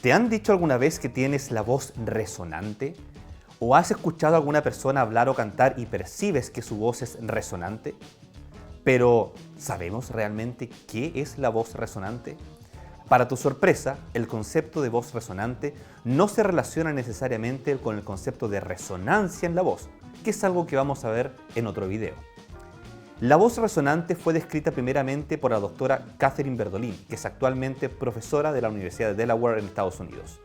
¿Te han dicho alguna vez que tienes la voz resonante? ¿O has escuchado a alguna persona hablar o cantar y percibes que su voz es resonante? Pero, ¿sabemos realmente qué es la voz resonante? Para tu sorpresa, el concepto de voz resonante no se relaciona necesariamente con el concepto de resonancia en la voz, que es algo que vamos a ver en otro video. La voz resonante fue descrita primeramente por la doctora Catherine Berdolini, que es actualmente profesora de la Universidad de Delaware en Estados Unidos.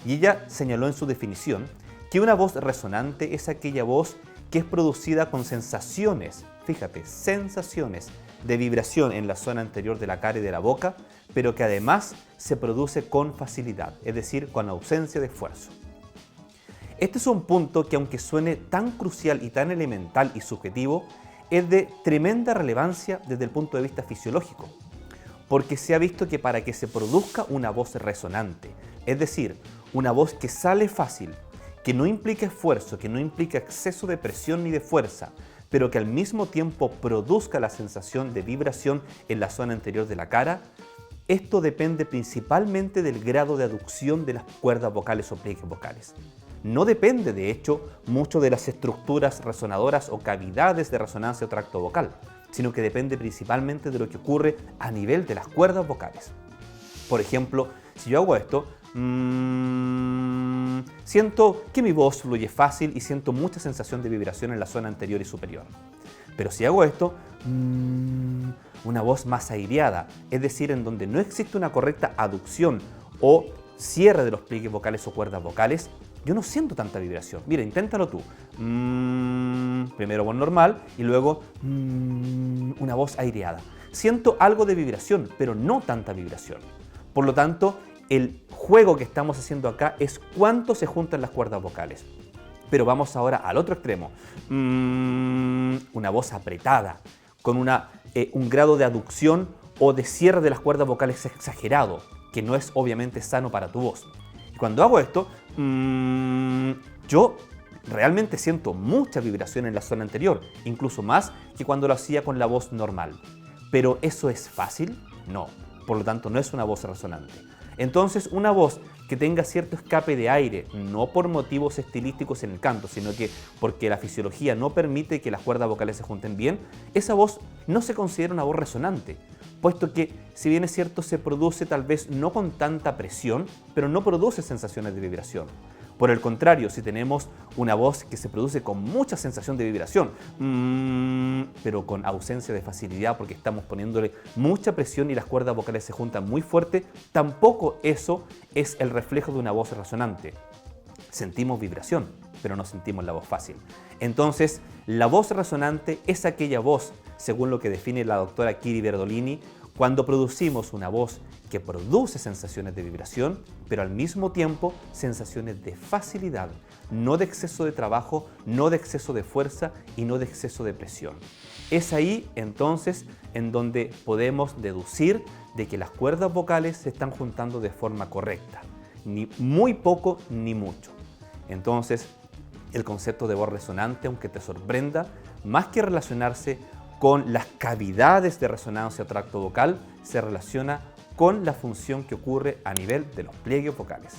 Y ella señaló en su definición que una voz resonante es aquella voz que es producida con sensaciones, fíjate, sensaciones de vibración en la zona anterior de la cara y de la boca, pero que además se produce con facilidad, es decir, con ausencia de esfuerzo. Este es un punto que, aunque suene tan crucial y tan elemental y subjetivo, es de tremenda relevancia desde el punto de vista fisiológico, porque se ha visto que para que se produzca una voz resonante, es decir, una voz que sale fácil, que no implica esfuerzo, que no implica exceso de presión ni de fuerza, pero que al mismo tiempo produzca la sensación de vibración en la zona anterior de la cara, esto depende principalmente del grado de aducción de las cuerdas vocales o pliegues vocales. No depende, de hecho, mucho de las estructuras resonadoras o cavidades de resonancia o tracto vocal, sino que depende principalmente de lo que ocurre a nivel de las cuerdas vocales. Por ejemplo, si yo hago esto, siento que mi voz fluye fácil y siento mucha sensación de vibración en la zona anterior y superior. Pero si hago esto, una voz más aireada, es decir, en donde no existe una correcta aducción o cierre de los pliegues vocales o cuerdas vocales, yo no siento tanta vibración. Mira, inténtalo tú. Primero voz normal y luego una voz aireada. Siento algo de vibración, pero no tanta vibración. Por lo tanto, el juego que estamos haciendo acá es cuánto se juntan las cuerdas vocales. Pero vamos ahora al otro extremo. Una voz apretada, con un grado de aducción o de cierre de las cuerdas vocales exagerado, que no es obviamente sano para tu voz. Y cuando hago esto, yo realmente siento mucha vibración en la zona anterior, incluso más que cuando lo hacía con la voz normal. ¿Pero eso es fácil? No. Por lo tanto, no es una voz resonante. Entonces, una voz que tenga cierto escape de aire, no por motivos estilísticos en el canto, sino que porque la fisiología no permite que las cuerdas vocales se junten bien, esa voz no se considera una voz resonante, puesto que, si bien es cierto, se produce tal vez no con tanta presión, pero no produce sensaciones de vibración. Por el contrario, si tenemos una voz que se produce con mucha sensación de vibración, pero con ausencia de facilidad porque estamos poniéndole mucha presión y las cuerdas vocales se juntan muy fuerte, tampoco eso es el reflejo de una voz resonante. Sentimos vibración, pero no sentimos la voz fácil. Entonces, la voz resonante es aquella voz, según lo que define la doctora Kiri Berdolini, cuando producimos una voz que produce sensaciones de vibración, pero al mismo tiempo sensaciones de facilidad, no de exceso de trabajo, no de exceso de fuerza y no de exceso de presión. Es ahí entonces en donde podemos deducir de que las cuerdas vocales se están juntando de forma correcta, ni muy poco ni mucho. Entonces, el concepto de voz resonante, aunque te sorprenda, más que relacionarse con las cavidades de resonancia o tracto vocal, se relaciona con la función que ocurre a nivel de los pliegues vocales.